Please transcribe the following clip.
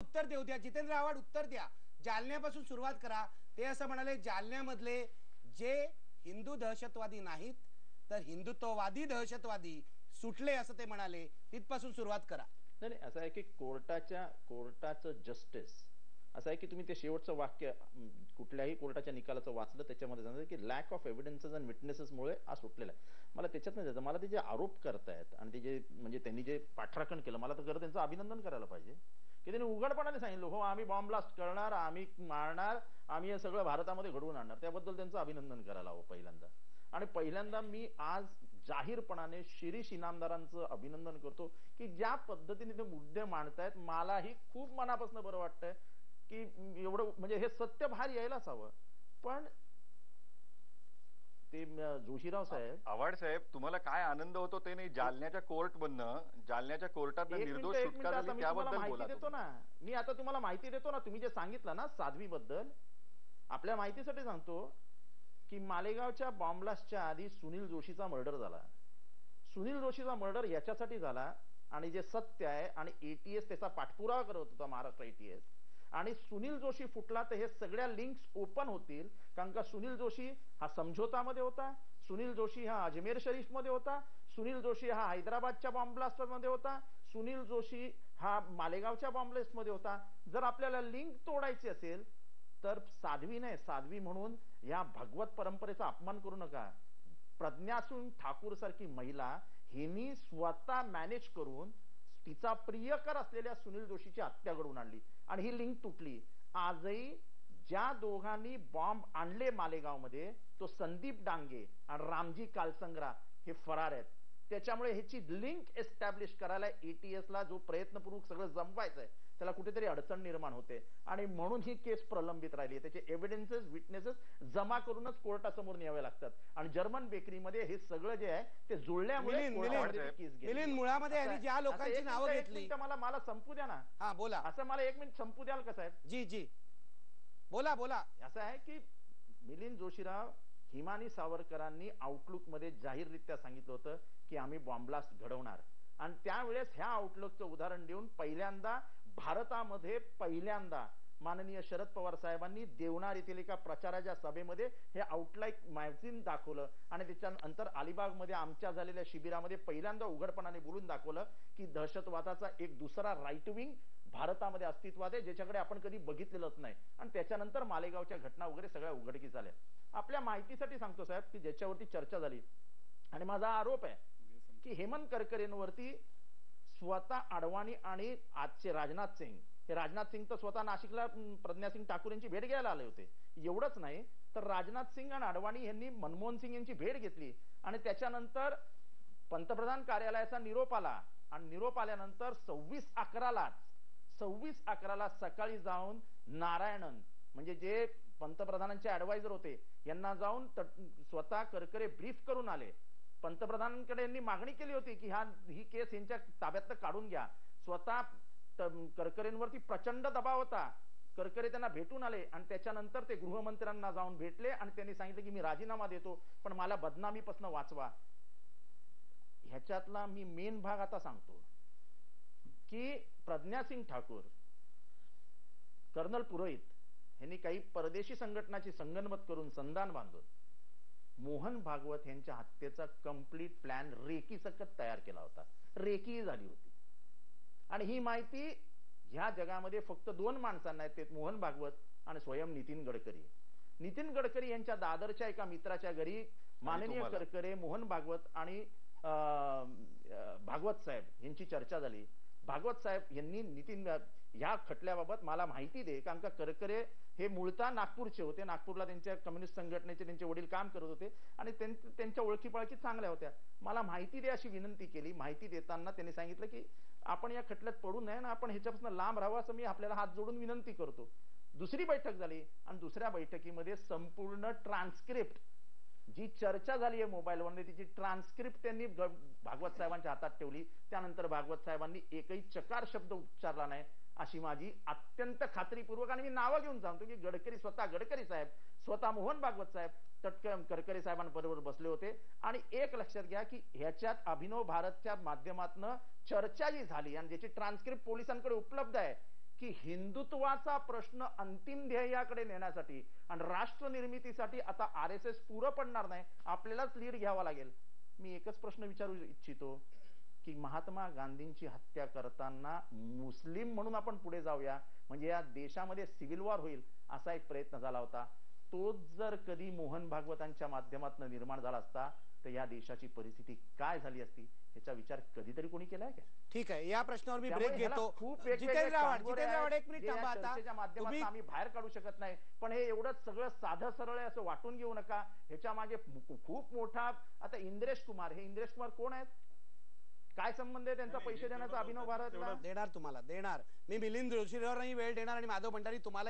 उत्तर देऊ द्या. जितेंद्र आव्हाड उत्तर द्या. जालन्यापासून सुरुवात करा. ते असं म्हणाले जालन्यामधले जे हिंदू दहशतवादी नाहीत तर हिंदुत्ववादी दहशतवादी सुटले असं ते म्हणाले. तिथपासून सुरुवात करा. नाही नाही, असं आहे की कोर्टाचं जस्टिस असं आहे की तुम्ही ते शेवटचं वाक्य कुठल्याही कोर्टाच्या निकालाचं वाचलं त्याच्यामध्ये सांगतात की लॅक ऑफ एव्हिडन्सेस अँड विटनेसेसमुळे हा सुटलेला आहे. मला त्याच्यात नाही जायचं. मला ते जे आरोप करतायत आणि ते जे म्हणजे त्यांनी जे पाठराखण केलं, मला तर खरं त्यांचं अभिनंदन करायला पाहिजे की त्यांनी उघडपणाने सांगितलं हो आम्ही बॉम्ब ब्लास्ट करणार, आम्ही मारणार, आम्ही हे सगळं भारतामध्ये घडवून आणणार. त्याबद्दल त्यांचं अभिनंदन करायला हवं पहिल्यांदा. आणि पहिल्यांदा मी आज जाहीरपणाने शिरीष इनामदारांचं अभिनंदन करतो की ज्या पद्धतीने ते मुद्दे मांडतायत. मलाही खूप मनापासून बरं वाटतंय की एवढं म्हणजे हे सत्य बाहेर यायलाच हवं. पण ते जोशीराव साहेब, आव्हाड साहेब, तुम्हाला काय आनंद होतो ते नाही. जालन्याच्या कोर्टात निर्दोष सुटका झाली त्याबद्दल बोला देतो ना मी. आता तुम्हाला माहिती देतो ना. तुम्ही जे सांगितलं ना साध्वी बद्दल, आपल्या माहितीसाठी सांगतो की मालेगावच्या बॉम्ब ब्लास्टच्या आधी सुनील जोशीचा मर्डर झाला. सुनील जोशीचा मर्डर याच्यासाठी झाला आणि जे सत्य आहे आणि एटीएस त्याचा पाठपुरावा करत होता, महाराष्ट्र एटीएस, आणि सुनील जोशी फुटला तर हे सगळ्या लिंक्स ओपन होतील. कारण का सुनील जोशी हा समझोतामध्ये होता, सुनील जोशी हा अजमेर शरीफ मध्ये होता, सुनील जोशी हा हैदराबादच्या बॉम्ब ब्लास्ट मध्ये होता, सुनील जोशी हा मालेगावच्या बॉम्ब ब्लास्ट मध्ये होता. जर आपल्याला लिंक तोडायची असेल तर साध्वी नाही, साध्वी म्हणून या भगवत परंपरेचा अपमान करू नका. प्रज्ञासून ठाकूर सारखी महिला हिनी स्वतः मॅनेज करून तिचा प्रियकर असलेल्या सुनील जोशीची हत्या घडवून आणली आणि ही लिंक तुटली. आजही ज्या दोघांनी बॉम्ब आणले मालेगावमध्ये, तो संदीप डांगे आणि रामजी कालसंग्रा, हे फरार आहेत. त्याच्यामुळे ह्याची लिंक एस्टॅब्लिश करायला एटीएसला जो प्रयत्नपूर्वक सगळं जमवायचं आहे त्याला कुठेतरी अडचण निर्माण होते आणि म्हणून ही केस प्रलंबित राहिली. त्याचे एव्हिडन्सेस, विटनेसेस जमा करूनच कोर्टासमोर न्यावे लागतात. आणि जर्मन बेकरीमध्ये हे सगळं जे आहे ते जुळल्यामुळे मुळामध्ये ज्या लोकांची नावं घेतली. मला संपू द्या ना. हा बोला. असं मला 1 मिनिट संपू द्याल का साहेब? जी जी बोला बोला. असं आहे की मिलिंद जोशीराव, हिमानी सावरकरांनी आउटलुक मध्ये जाहीररित्या सांगितलं होतं की आम्ही बॉम्ब ब्लास्ट घडवणार. आणि त्यावेळेस ह्या आउटलुकचं उदाहरण देऊन पहिल्यांदा भारतामध्ये माननीय शरद पवार साहेबांनी देवनार येथील एका प्रचाराच्या सभेमध्ये हे आउटलाईक मॅगझिन दाखवलं आणि त्याच्यानंतर अलिबागमध्ये आमच्या झालेल्या शिबिरामध्ये पहिल्यांदा उघडपणाने बोलून दाखवलं की दहशतवादाचा एक दुसरा राईट विंग भारतामध्ये अस्तित्वात आहे ज्याच्याकडे आपण कधी बघितलेलंच नाही. आणि त्याच्यानंतर मालेगावच्या घटना वगैरे सगळ्या उघडकीस आल्या. आपल्या माहितीसाठी सांगतो साहेब की ज्याच्यावरती चर्चा झाली आणि माझा आरोप आहे की हेमंत करकरेंवरती स्वतः अडवाणी आणि आजचे राजनाथ सिंग, हे राजनाथ सिंग तर स्वतः नाशिकला प्रज्ञासिंग ठाकूर यांची भेट घ्यायला आले होते. एवढंच नाही तर राजनाथ सिंग आणि अडवाणी यांनी मनमोहन सिंग यांची भेट घेतली आणि त्याच्यानंतर पंतप्रधान कार्यालयाचा निरोप आला आणि निरोप आल्यानंतर 26/11ला सकाळी जाऊन नारायणन म्हणजे जे पंतप्रधानांचे ऍडवायझर होते यांना जाऊन स्वतः करकरे ब्रीफ करून आले. पंतप्रधानांकडे यांनी मागणी केली होती की ही केस यांच्या ताब्यात काढून घ्या. स्वतः करकरेंवरती प्रचंड दबाव होता. करकरे त्यांना भेटून आले आणि त्याच्यानंतर ते गृहमंत्र्यांना जाऊन भेटले आणि त्यांनी सांगितलं की मी राजीनामा देतो पण मला बदनामीपासून वाचवा. ह्याच्यातला मी मेन भाग आता सांगतो की प्रज्ञासिंग ठाकूर, कर्नल पुरोहित यांनी काही परदेशी संघटनाची संगनमत करून संधान बांधून मोहन भागवत यांच्या हत्येचा कंप्लीट प्लॅन रेकी सकट तयार केला होता. रेकी झाली होती आणि ही माहिती ह्या जगामध्ये फक्त 2 माणसांना आहेत, ते मोहन भागवत आणि स्वयं नितीन गडकरी. नितीन गडकरी यांच्या दादरच्या एका मित्राच्या घरी माननीय करकरे, मोहन भागवत आणि भागवत साहेब यांची चर्चा झाली. भागवत साहेब यांनी नितीन ह्या खटल्याबाबत मला माहिती दे, कारण का करकरे हे मूळतः नागपूरचे होते. नागपूरला त्यांच्या कम्युनिस्ट संघटनेचे त्यांचे वडील काम करत होते आणि त्यांच्या ओळखीपाळखी चांगल्या होत्या. मला माहिती दे अशी विनंती केली. माहिती देताना त्यांनी सांगितलं की आपण या खटल्यात पडू नये ना, आपण ह्याच्यापासून लांब राहावं असं मी आपल्याला हात जोडून विनंती करतो. दुसरी बैठक झाली आणि दुसऱ्या बैठकीमध्ये संपूर्ण ट्रान्सक्रिप्ट जी चर्चा झाली आहे मोबाईलवर तिची ट्रान्सक्रिप्ट त्यांनी भागवत साहेबांच्या हातात ठेवली. त्यानंतर भागवत साहेबांनी एकही चकार शब्द उच्चारला नाही अशी माझी अत्यंत खात्रीपूर्वक, आणि मी नावं घेऊन सांगतो की गडकरी स्वतः गडकरी साहेब, स्वतः मोहन भागवत साहेब तटकम करकरे साहेबांबरोबर बसले होते. आणि एक लक्षात घ्या की ह्याच्यात अभिनव भारतच्या माध्यमातून चर्चा जी झाली आणि ज्याची ट्रान्सक्रिप्ट पोलिसांकडे उपलब्ध आहे की हिंदुत्वाचा प्रश्न अंतिम ध्येयाकडे नेण्यासाठी आणि राष्ट्र निर्मितीसाठी आता RSS पुरं पडणार नाही, आपल्यालाच लीड घ्यावा लागेल. मी एकच प्रश्न विचारू इच्छितो की महात्मा गांधींची हत्या करताना मुस्लिम म्हणून आपण पुढे जाऊया, म्हणजे या देशामध्ये सिव्हिल वॉर होईल असा एक प्रयत्न झाला होता. तोच जर कधी मोहन भागवतांच्या माध्यमातून निर्माण झाला असता तर या देशाची परिस्थिती काय झाली असती ह्याचा विचार कधीतरी कोणी केलाय का? ठीक आहे, या प्रश्नावर मी त्यामुळे ब्रेक ह्याला घेतो. खूप जितेंद्र वेगवेगळे आव्हाड, कांगोरे जितेंद्र आव्हाड, आहेत, एक मिनिट जे या थांबा. आता चर्चेच्या माध्यमातून तुम्ही आम्ही बाहेर काढू शकत नाही, पण हे एवढं सगळं साधं सरळ आहे असं वाटून घेऊ नका. ह्याच्या मागे खूप मोठा, आता इंद्रेश कुमार, हे इंद्रेश कुमार कोण आहेत, काय संबंध आहे त्यांचा पैसे देण्याचा अभिनव भारतला? देणार तुम्हाला, देणार. मी मिलिंद जोशीवर वेळ देणार आणि माधव भंडारी तुम्हाला